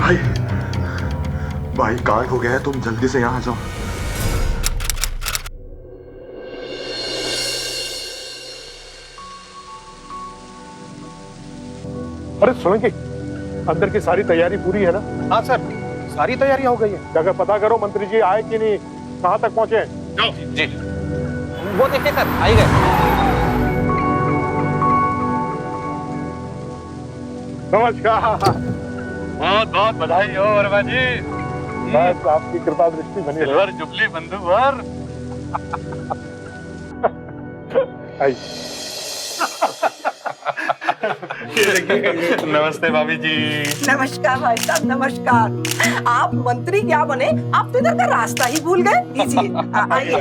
भाई भाई कांड हो गया है, तुम जल्दी से यहाँ आ जाओ। अरे सोलंकी, अंदर की सारी तैयारी पूरी है ना? हाँ सर, सारी तैयारियां हो गई है। जाकर पता करो मंत्री जी आए कि नहीं, कहाँ तक पहुंचे। जाओ जी। वो देखिए सर, आ ही गए। नमस्कार। बहुत बहुत बधाई हो वर्मा जी। बस आपकी कृपा दृष्टि बनी रहे। सिल्वर जुबली बंधुवर। नमस्ते भाभी जी। नमस्कार भाई साहब, नमस्कार। आप मंत्री क्या बने, आप तो इधर का रास्ता ही भूल गए। लीजिए, आइए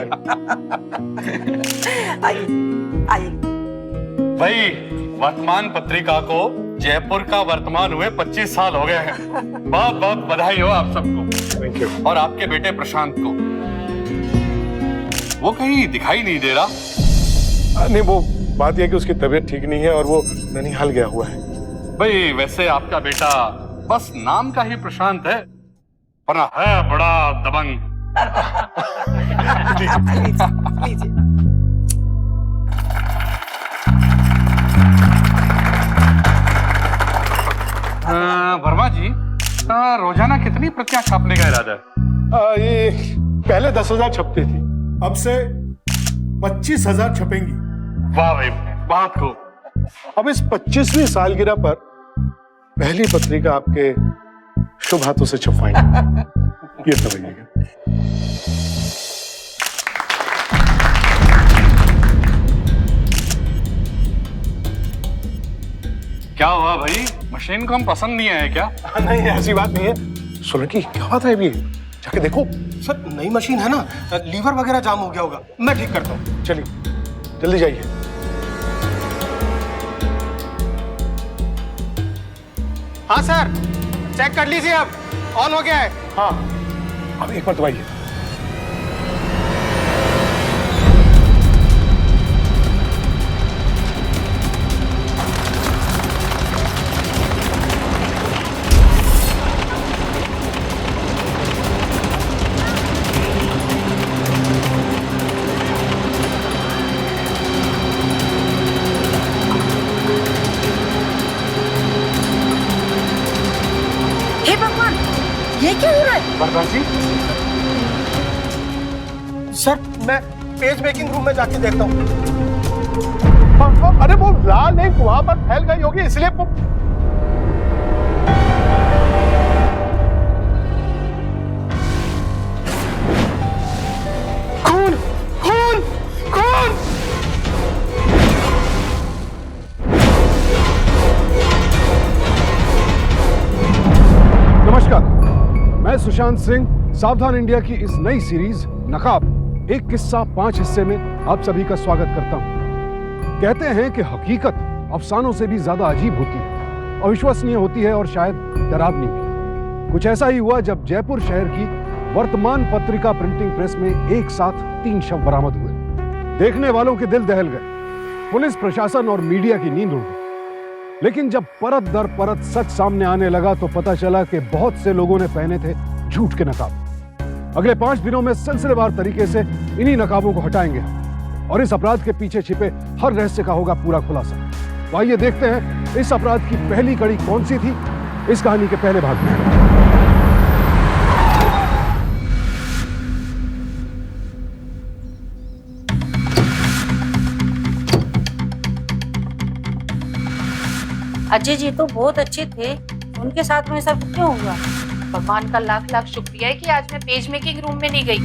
आइए आइए। भाई वर्तमान पत्रिका को जयपुर का वर्तमान हुए 25 साल हो गए हैं। बहुत बहुत बधाई हो आप सबको। Thank you. और आपके बेटे प्रशांत को। वो कहीं दिखाई नहीं दे रहा। नहीं, वो बात यह कि उसकी तबीयत ठीक नहीं है और वो ननिहाल गया हुआ है। भाई वैसे आपका बेटा बस नाम का ही प्रशांत है, वरना है बड़ा दबंग। लीजिए। वर्मा जी, रोजाना कितनी प्रतियां छापने का इरादा है? ये पहले 10,000 छपती थी, अब से 25,000 छपेंगी। वाह भाई, बहुत खूब। अब इस 25वीं सालगिरह पर पहली पत्रिका आपके शुभ हाथों से छपवाएंगे। ये समझिएगा। क्या हुआ भाई, मशीन को हम पसंद नहीं आए क्या? नहीं, ऐसी बात नहीं है। सोलंकी, क्या बात है अभी? जाके देखो। सर नई मशीन है ना, लीवर वगैरह जाम हो गया होगा, मैं ठीक करता हूँ। चलिए जल्दी जाइए। हाँ सर, चेक कर लीजिए, अब ऑन हो गया है। हाँ, अब एक बार दबाइए। हे भगवान, ये क्या हो रहा है? वर्मा जी, सर मैं पेज मेकिंग रूम में जाके देखता हूँ। अरे वो लाल एक वहां पर फैल गई होगी, इसलिए वो... खून खून खून। नमस्कार, मैं सुशांत सिंह सावधान इंडिया की इस नई सीरीज नकाब एक किस्सा 5 हिस्से में आप सभी का स्वागत करता हूं। कहते हैं कि हकीकत अफसानों से भी ज्यादा अजीब होती है, अविश्वसनीय होती है और शायद डरावनी भी। कुछ ऐसा ही हुआ जब जयपुर शहर की वर्तमान पत्रिका प्रिंटिंग प्रेस में एक साथ 3 शव बरामद हुए। देखने वालों के दिल दहल गए, पुलिस प्रशासन और मीडिया की नींद उड़ गई। लेकिन जब परत दर परत सच सामने आने लगा तो पता चला कि बहुत से लोगों ने पहने थे झूठ के नकाब। अगले 5 दिनों में सिलसिलेवार तरीके से इन्हीं नकाबों को हटाएंगे और इस अपराध के पीछे छिपे हर रहस्य का होगा पूरा खुलासा। तो आइए देखते हैं इस अपराध की पहली कड़ी कौन सी थी, इस कहानी के पहले भाग में। अजय जी तो बहुत अच्छे थे, उनके साथ में सब क्यों हुआ? भगवान का लाख लाख शुक्रिया है कि आज मैं पेज मेकिंग रूम में नहीं गई।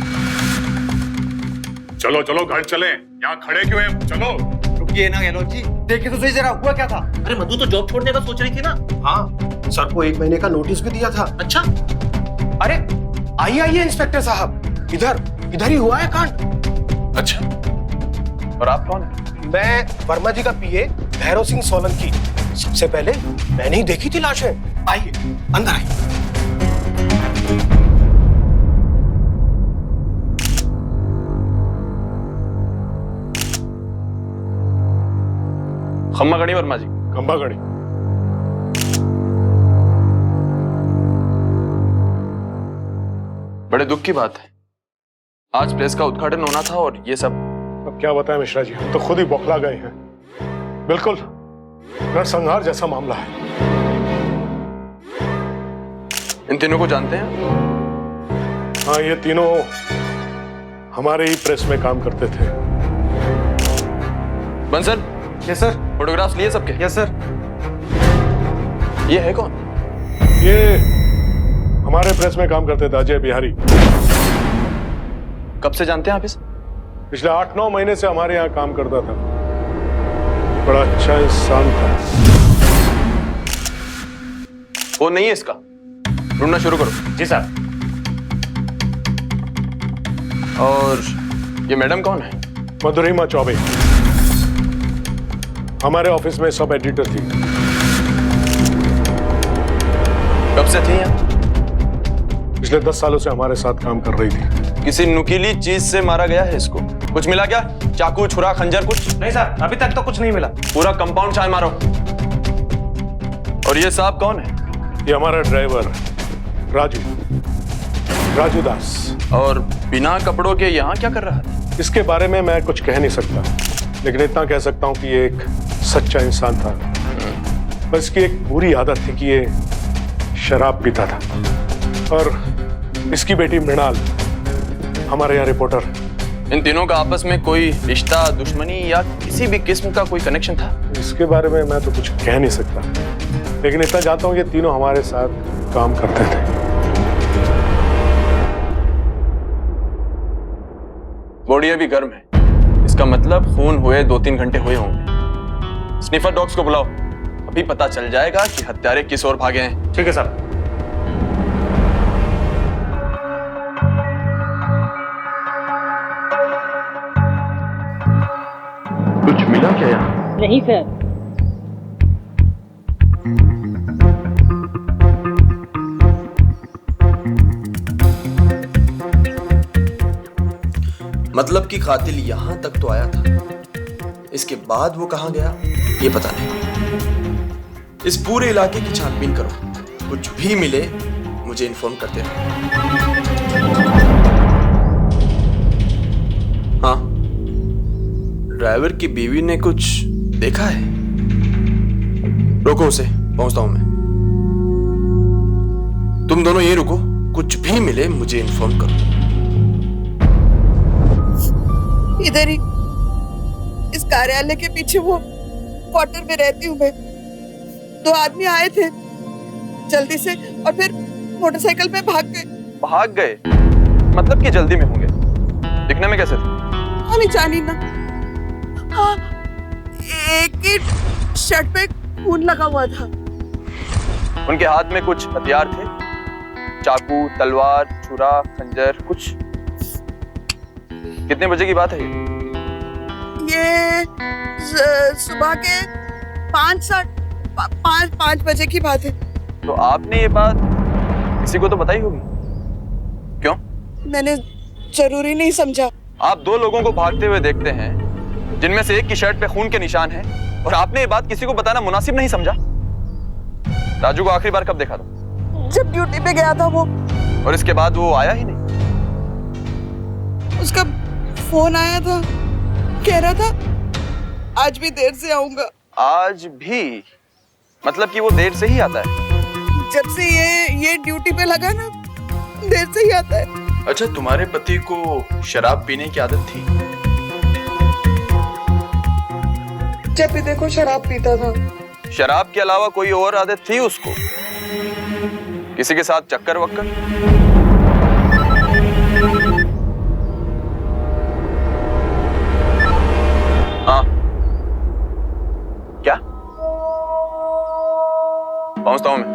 चलो चलो घर चलें, यहाँ खड़े क्यों हैं? चलो। रुकिए ना गहलोत जी, देखिए तो सही जरा, हुआ क्या था? अरे मधु तो जॉब छोड़ने का सोच रही थी ना। हाँ, सर को 1 महीने का नोटिस भी दिया था। अच्छा, अरे आइए आइए इंस्पेक्टर साहब, इधर ही हुआ है कांड। अच्छा, और आप कौन हैं? मैं वर्मा जी का पीए भैरव सिंह सोलंकी। सबसे पहले मैंने ही देखी थी लाशें। आइए अंदर आइए। खम्मा गणी वर्मा जी। खंबा गड़ी। बड़े दुख की बात है, आज प्रेस का उद्घाटन होना था और ये सब। अब क्या बताएं मिश्रा जी, हम तो खुद ही बौखला गए हैं। बिल्कुल नरसंहार जैसा मामला है। इन तीनों को जानते हैं? हाँ, ये तीनों हमारे ही प्रेस में काम करते थे। बंसल। Yes sir. फोटोग्राफ्स लिए सबके? Yes sir. ये है कौन? ये हमारे प्रेस में काम करते थे, अजय बिहारी। कब से जानते हैं आप इसे? पिछले 8-9 महीने से हमारे यहाँ काम करता था। बड़ा अच्छा इंसान था। फोन नहीं है इसका, ढूंढना शुरू करो। जी सर। और ये मैडम कौन है? मधुरिमा चौबे, हमारे ऑफिस में सब एडिटर थी। कब से थी यहाँ? पिछले 10 सालों से हमारे साथ काम कर रही थी। किसी नुकीली चीज से मारा गया है इसको? कुछ मिला क्या? चाकू, छुरा, खंजर कुछ? नहीं सर, अभी तक तो कुछ नहीं मिला। पूरा कंपाउंड छान मारो। और ये साहब कौन है? ये हमारा ड्राइवर राजू दास। और बिना कपड़ों के यहाँ क्या कर रहा था? इसके बारे में मैं कुछ कह नहीं सकता, लेकिन इतना कह सकता हूँ कि ये एक सच्चा इंसान था। बस इसकी एक बुरी आदत थी कि ये शराब पीता था। और इसकी बेटी मृणाल, हमारे यहाँ रिपोर्टर। इन तीनों का आपस में कोई रिश्ता, दुश्मनी या किसी भी किस्म का कोई कनेक्शन था? इसके बारे में मैं तो कुछ कह नहीं सकता, लेकिन इतना जानता हूँ कि तीनों हमारे साथ काम करते थे। बॉडी अभी गर्म है, इसका मतलब खून हुए 2-3 घंटे हुए होंगे। स्निफर डॉग्स को बुलाओ, अभी पता चल जाएगा कि हत्यारे किस ओर भागे हैं। ठीक है सर। कुछ मिला क्या यहाँ? नहीं सर। मतलब कि कातिल यहां तक तो आया था, इसके बाद वो कहां गया ये पता नहीं। इस पूरे इलाके की छानबीन करो, कुछ भी मिले मुझे इन्फॉर्म करते रहो। हाँ, ड्राइवर की बीवी ने कुछ देखा है? रोको उसे, पहुंचता हूं मैं। तुम दोनों ये रुको, कुछ भी मिले मुझे इन्फॉर्म करो। इधर ही इस कार्यालय के पीछे वो क्वार्टर में रहती हूँ मैं। 2 आदमी आए थे जल्दी से और फिर मोटरसाइकिल पे भाग गए। भाग गए? मतलब कि जल्दी में होंगे। दिखने में कैसे थे? हमें जानी ना। हाँ, एक ही शर्ट पे खून लगा हुआ था। उनके हाथ में कुछ हथियार थे? चाकू, तलवार, छुरा, खंजर कुछ? कितने बजे की बात है ये सुबह के 5 बजे की बात है। तो आपने ये बात किसी को तो बताई होगी, क्यों? मैंने जरूरी नहीं समझा। आप 2 लोगों को भागते हुए देखते हैं, जिनमें से एक की शर्ट पे खून के निशान हैं, और आपने ये बात किसी को बताना मुनासिब नहीं समझा। राजू को आखिरी बार कब देखा था? जब ड्यूटी पे गया था वो। और इसके बाद वो आया ही नहीं? उसका फोन आया था, कह रहा था आज भी देर से आऊंगा। आज भी? मतलब कि वो देर से ही आता है? जब से ये ड्यूटी पे लगा ना, देर से ही आता है। अच्छा, तुम्हारे पति को शराब पीने की आदत थी? जब भी देखो शराब पीता था। शराब के अलावा कोई और आदत थी उसको? किसी के साथ चक्कर वक्कर? हाँ, क्या? पहुंचता हूं मैं।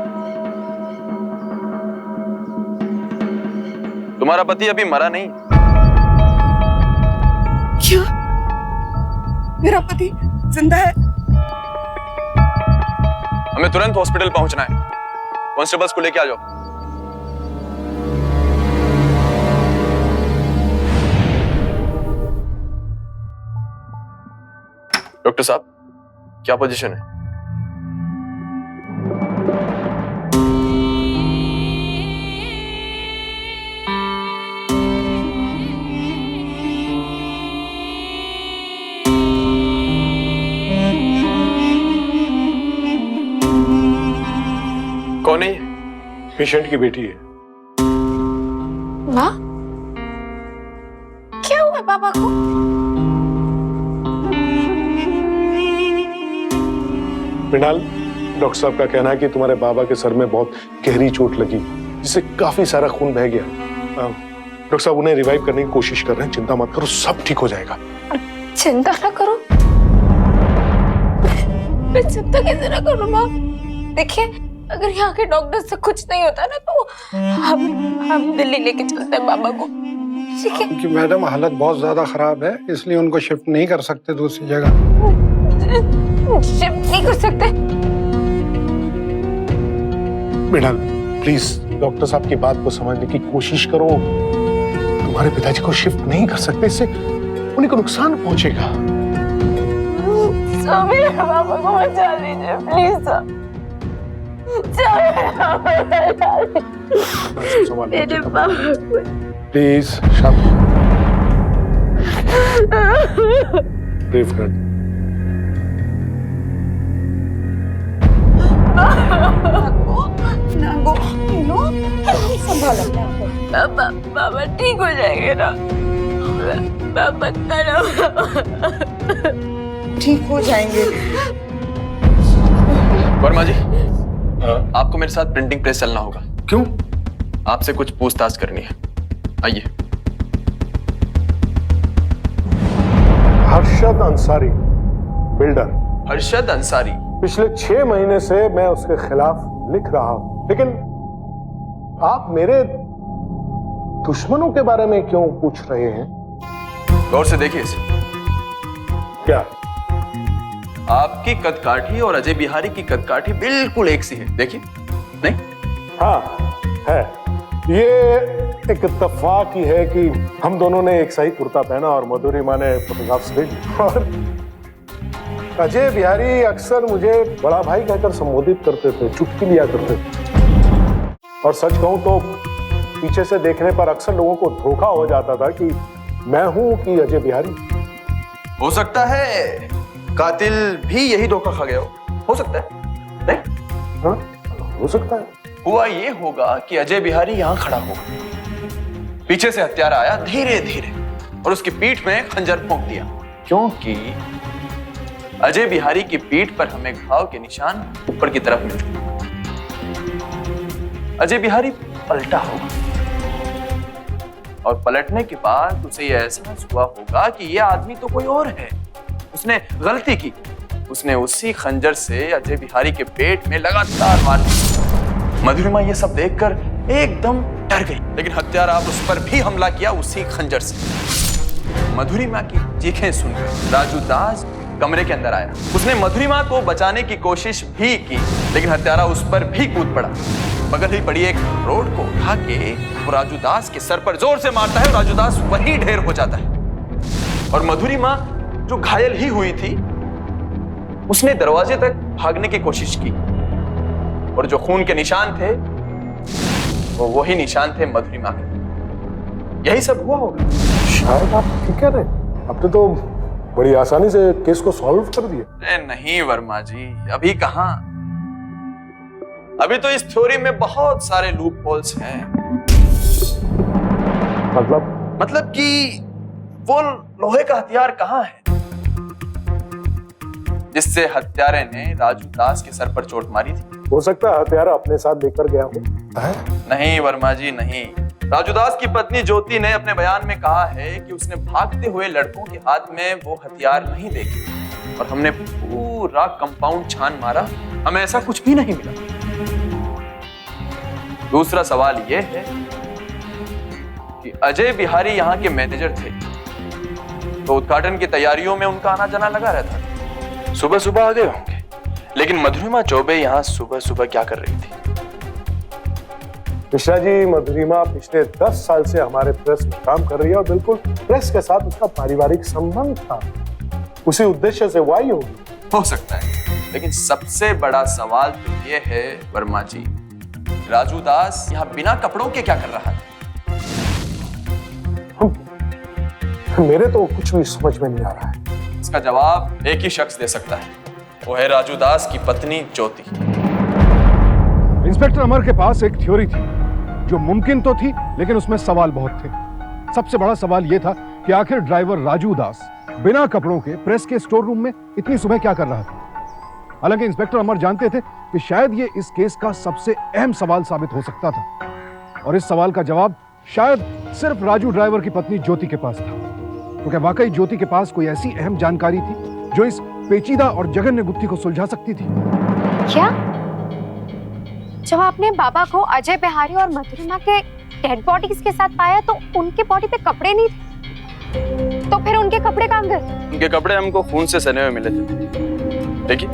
तुम्हारा पति अभी मरा नहीं? क्या? मेरा पति जिंदा है? हमें तुरंत हॉस्पिटल पहुंचना है। कांस्टेबल्स को लेके आ जाओ। डॉक्टर साहब, क्या पोजीशन है? पेशेंट की बेटी है। माँ, क्या हुआ पापा को? मृणाल, डॉक्टर साहब का कहना है कि तुम्हारे बाबा के सर में बहुत गहरी चोट लगी, जिससे काफी सारा खून बह गया। डॉक्टर साहब उन्हें रिवाइव करने की कोशिश कर रहे हैं। चिंता मत करो, सब ठीक हो जाएगा। चिंता ना करो। मैं चिंता कैसे ना करूँ माँ? देखिए, अगर यहाँ के डॉक्टर से कुछ नहीं होता ना तो हम दिल्ली लेके चलते हैं बाबा को, ठीक है? क्योंकि मैडम हालत बहुत ज्यादा खराब है, इसलिए उनको शिफ्ट नहीं कर सकते दूसरी जगह। शिफ्ट नहीं कर सकते? मृणाल, प्लीज डॉक्टर साहब की बात को समझने की कोशिश करो। तुम्हारे पिताजी को शिफ्ट नहीं कर सकते, इससे उन्हीं को नुकसान पहुंचेगा। मेरे पापा को बचा लीजिए प्लीज। मेरे पापा प्लीज शांत। ब्रीफ कर। बाबा ठीक हो जाएंगे ना? बाबा ठीक हो जाएंगे। वर्मा जी, आपको मेरे साथ प्रिंटिंग प्रेस चलना होगा। क्यों? आपसे कुछ पूछताछ करनी है। आइए। हर्षद अंसारी, बिल्डर। हर्षद अंसारी? पिछले 6 महीने से मैं उसके खिलाफ लिख रहा हूं, लेकिन आप मेरे दुश्मनों के बारे में क्यों पूछ रहे हैं? गौर से देखिए इसे। क्या? आपकी कदकाठी और अजय बिहारी की कदकाठी बिल्कुल एक सी है, देखिए। नहीं? हाँ है। ये एक इत्तेफाक ही है कि हम दोनों ने एक सही कुर्ता पहना और मधुरिमा ने फोटोग्राफ्स भेजी। और अजय बिहारी अक्सर मुझे बड़ा भाई कहकर संबोधित करते थे, चुटकी लिया करते थे। और सच कहूं तो पीछे से देखने पर अक्सर लोगों को धोखा हो जाता था कि मैं हूं कि अजय बिहारी। हो सकता है कातिल भी यही धोखा खा गया हो सकता है। नहीं? हाँ, हो सकता है। हुआ ये होगा कि अजय बिहारी यहां खड़ा होगा, पीछे से हत्यारा आया धीरे धीरे और उसकी पीठ में खंजर फूंक दिया, क्योंकि अजय बिहारी की पीठ पर हमें घाव के निशान ऊपर की तरफ मिल चुके। अजय बिहारी पलटा होगा और पलटने के बाद उसे यह एहसास हुआ होगा कि यह आदमी तो कोई और है, उसने गलती की। उसने उसी खंजर से अजय बिहारी के पेट में लगातार मार दी। मधुरिमा ये सब देखकर एकदम डर गई, लेकिन हत्यारा अब उस पर भी हमला किया उसी खंजर से। मधुरिमा की चीखें सुनकर राजू दास कमरे के अंदर आया। उसने मधुरिमा को बचाने की कोशिश भी की, लेकिन हत्यारा उस पर भी कूद पड़ा। बगल ही पड़ी एक रोड को उठा के वो राजू दास के सर पर जोर से मारता है और राजू दास वहीं ढेर हो जाता है। और मधुरिमा जो घायल ही हुई थी, उसने दरवाजे तक भागने की कोशिश की और जो खून के निशान थे वो वही निशान थे मधुरिमा के। यही सब हुआ होगा। शायद आप ठीक कह रहे हैं। आपने तो बड़ी आसानी से केस को सॉल्व कर दिया। नहीं वर्मा जी, अभी कहां। अभी तो इस थ्योरी में बहुत सारे लूप होल्स हैं। मतलब कि वो लोहे का हथियार कहां है जिससे हत्यारे ने राजू दास के सर पर चोट मारी थी? हो सकता है हथियारा अपने साथ लेकर गया हो। नहीं वर्मा जी, नहीं। राजू दास की पत्नी ज्योति ने अपने बयान में कहा है कि उसने भागते हुए लड़कों के हाथ में वो हथियार नहीं देखे और हमने पूरा कंपाउंड छान मारा, हमें ऐसा कुछ भी नहीं मिला। दूसरा सवाल यह है कि अजय बिहारी यहाँ के मैनेजर थे, तो उद्घाटन की तैयारियों में उनका आना जाना लगा रहता था। सुबह सुबह आ गए होंगे, लेकिन मधुरिमा चौबे यहाँ सुबह सुबह क्या कर रही थी? मिश्रा जी, मधुरिमा पिछले 10 साल से हमारे प्रेस में काम कर रही है और बिल्कुल प्रेस के साथ उसका पारिवारिक संबंध था। उसी उद्देश्य से वो आई होगी। हो सकता है, लेकिन सबसे बड़ा सवाल तो ये है वर्मा जी, राजू दास यहाँ बिना कपड़ों के क्या कर रहा है? मेरे तो कुछ भी समझ में नहीं आ रहा है। इसका जवाब एक ही शख्स दे सकता है, वो है राजू दास की पत्नी ज्योति। इंस्पेक्टर अमर के पास एक थ्योरी थी जो मुमकिन तो थी, लेकिन उसमें सवाल बहुत थे। सबसे बड़ा सवाल यह था कि आखिर ड्राइवर राजू दास बिना कपड़ों के प्रेस के स्टोर रूम में इतनी सुबह क्या कर रहा था। हालांकि इंस्पेक्टर अमर जानते थे कि शायद ये इस केस का सबसे अहम सवाल साबित हो सकता था, और इस सवाल का जवाब शायद सिर्फ राजू ड्राइवर की पत्नी ज्योति के पास था। तो क्या वाकई ज्योति के पास कोई ऐसी अहम जानकारी थी जो इस पेचीदा और जघन्य गुत्थी को सुलझा सकती थी? क्या? जब आपने बाबा को अजय बिहारी और मधुरिमा के डेड बॉडीज के साथ पाया तो उनके बॉडी पे कपड़े नहीं थे, तो फिर उनके कपड़े कहाँ गए? उनके कपड़े हमको खून से सने हुए मिले थे। देखिए,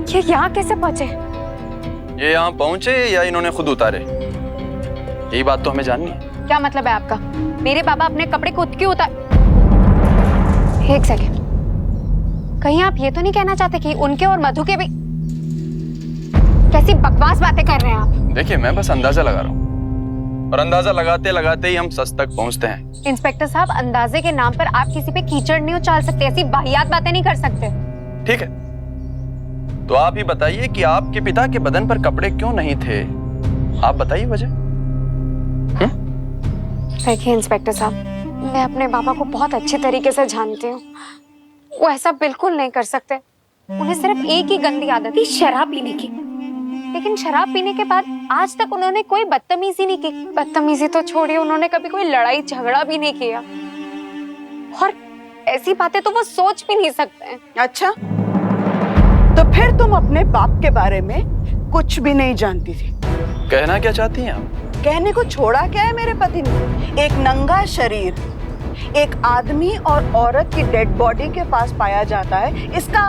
ये यहाँ कैसे पहुंचे? ये यहाँ पहुंचे या इन्होंने खुद उतारे, यही बात तो हमें जाननी है। क्या मतलब है आपका? मेरे बाबा अपने कपड़े खुद क्यों उतार? एक सेकेंड, कहीं आप ये तो नहीं कहना चाहते कि उनके और मधु के भी? कैसी बकवास बातें कर रहे हैं आप? देखिए, मैं बस अंदाजा लगा रहा हूँ, और अंदाजा लगाते लगाते ही हम सच तक पहुंचते हैं। इंस्पेक्टर साहब, अंदाजे के नाम पर आप किसी पे कीचड़ नहीं उछाल सकते, ऐसी वाहियात बातें नहीं कर सकते। ठीक है, तो आप ही बताइए कि आपके पिता के बदन पर कपड़े क्यों नहीं थे? आप बताइए वजह। देखिए इंस्पेक्टर साहब, मैं अपने बाबा को बहुत अच्छे तरीके से जानती हूँ। वो ऐसा बिल्कुल नहीं कर सकते। उन्हें सिर्फ एक ही गंदी आदत थी, शराब पीने की। लेकिन शराब पीने के बाद आज तक उन्होंने कोई बदतमीजी नहीं की। बदतमीजी तो छोड़िए, उन्होंने कभी कोई लड़ाई झगड़ा भी नहीं किया, और ऐसी बातें तो वो सोच भी नहीं सकते। अच्छा, तो फिर तुम अपने बाप के बारे में कुछ भी नहीं जानती थी? कहना क्या चाहती हैं आप? कहने को छोड़ा क्या है मेरे पति ने? एक नंगा शरीर एक आदमी और औरत की डेड बॉडी के पास पाया जाता है, इसका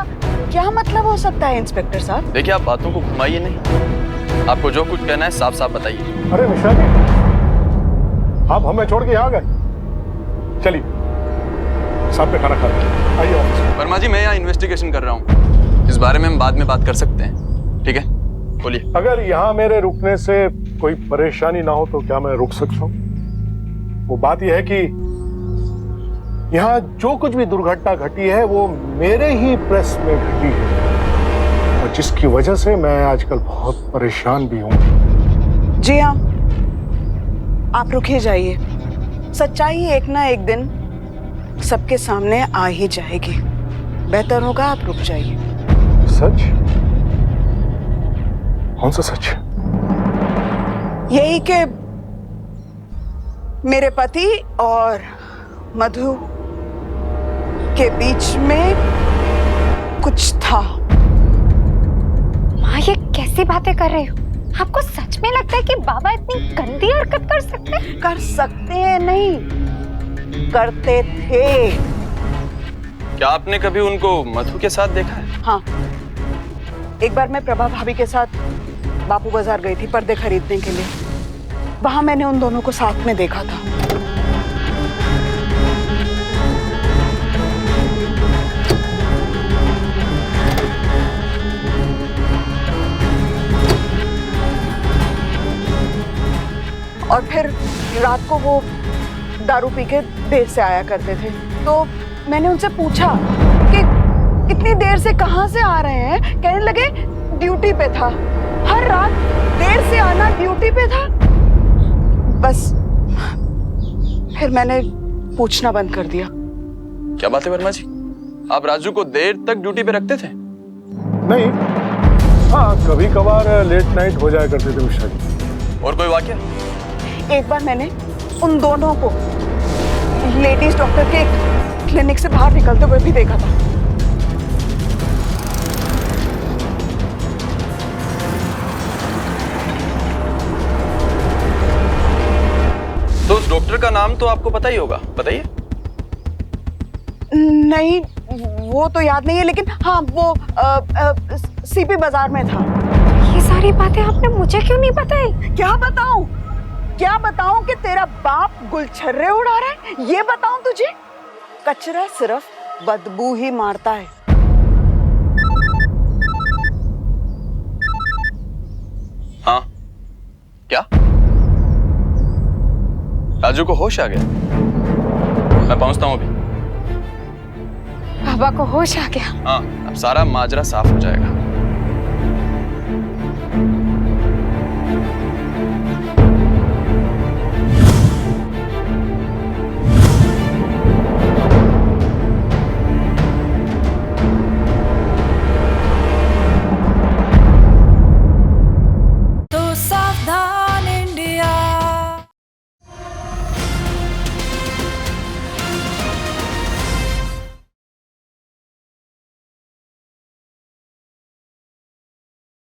क्या मतलब हो सकता है इंस्पेक्टर साहब? देखिए, आप बातों को घुमाइए नहीं, आपको जो कुछ कहना है साफ साफ बताइए। अरे निशा जी, आप हमें छोड़ के यहाँ गए? चलिए, साथ में खाना खाते हैं, आइए ऑफिस में। वर्मा जी, मैं यहाँ इन्वेस्टिगेशन कर रहा हूँ, इस बारे में हम बाद में बात कर सकते हैं, ठीक है? बोलिए। अगर यहाँ मेरे रुकने से कोई परेशानी ना हो तो क्या मैं रुक सकता हूँ? वो बात यह है कि यहाँ जो कुछ भी दुर्घटना घटी है वो मेरे ही प्रेस में घटी है, और जिसकी वजह से मैं आजकल बहुत परेशान भी हूँ। जी हाँ, आप रुके जाइए। सच्चाई एक ना एक दिन सबके सामने आ ही जाएगी। बेहतर होगा आप रुक जाइए। सच? कौन सा सच? यही कि मेरे पति और मधु के बीच में कुछ था। माँ, ये कैसी बातें कर रही हो? आपको सच में लगता है कि बाबा इतनी गंदी हरकत कर सकते हैं? कर सकते हैं नहीं, करते थे। क्या आपने कभी उनको मधु के साथ देखा है? हाँ, एक बार मैं प्रभा भाभी के साथ बापू बाजार गई थी पर्दे खरीदने के लिए। वहां मैंने उन दोनों को साथ में देखा था। और फिर रात को वो दारू पी के देर से आया करते थे, तो मैंने उनसे पूछा कि इतनी देर से कहाँ से आ रहे हैं। कहने लगे ड्यूटी पे था, हर रात देर से आना, ड्यूटी पे था। बस फिर मैंने पूछना बंद कर दिया। क्या बात है वर्मा जी, आप राजू को देर तक ड्यूटी पे रखते थे? नहीं, हाँ कभी कभार लेट नाइट हो जाया करते थे मिश्रा जी। और कोई वाकया? एक बार मैंने उन दोनों को लेडीज डॉक्टर के क्लिनिक से बाहर निकलते हुए भी देखा था। तो उस डॉक्टर का नाम तो आपको पता ही होगा, बताइए। नहीं, वो तो याद नहीं है, लेकिन हाँ वो सीपी बाजार में था। ये सारी बातें आपने मुझे क्यों नहीं बताई? क्या बताऊं कि तेरा बाप गुलछर्रे उड़ा रहा है? ये बताऊं तुझे? कचरा सिर्फ बदबू ही मारता है। हाँ, क्या राजू को होश आ गया? मैं पहुंचता हूं अभी। बाबा को होश आ गया। हाँ, अब सारा माजरा साफ हो जाएगा।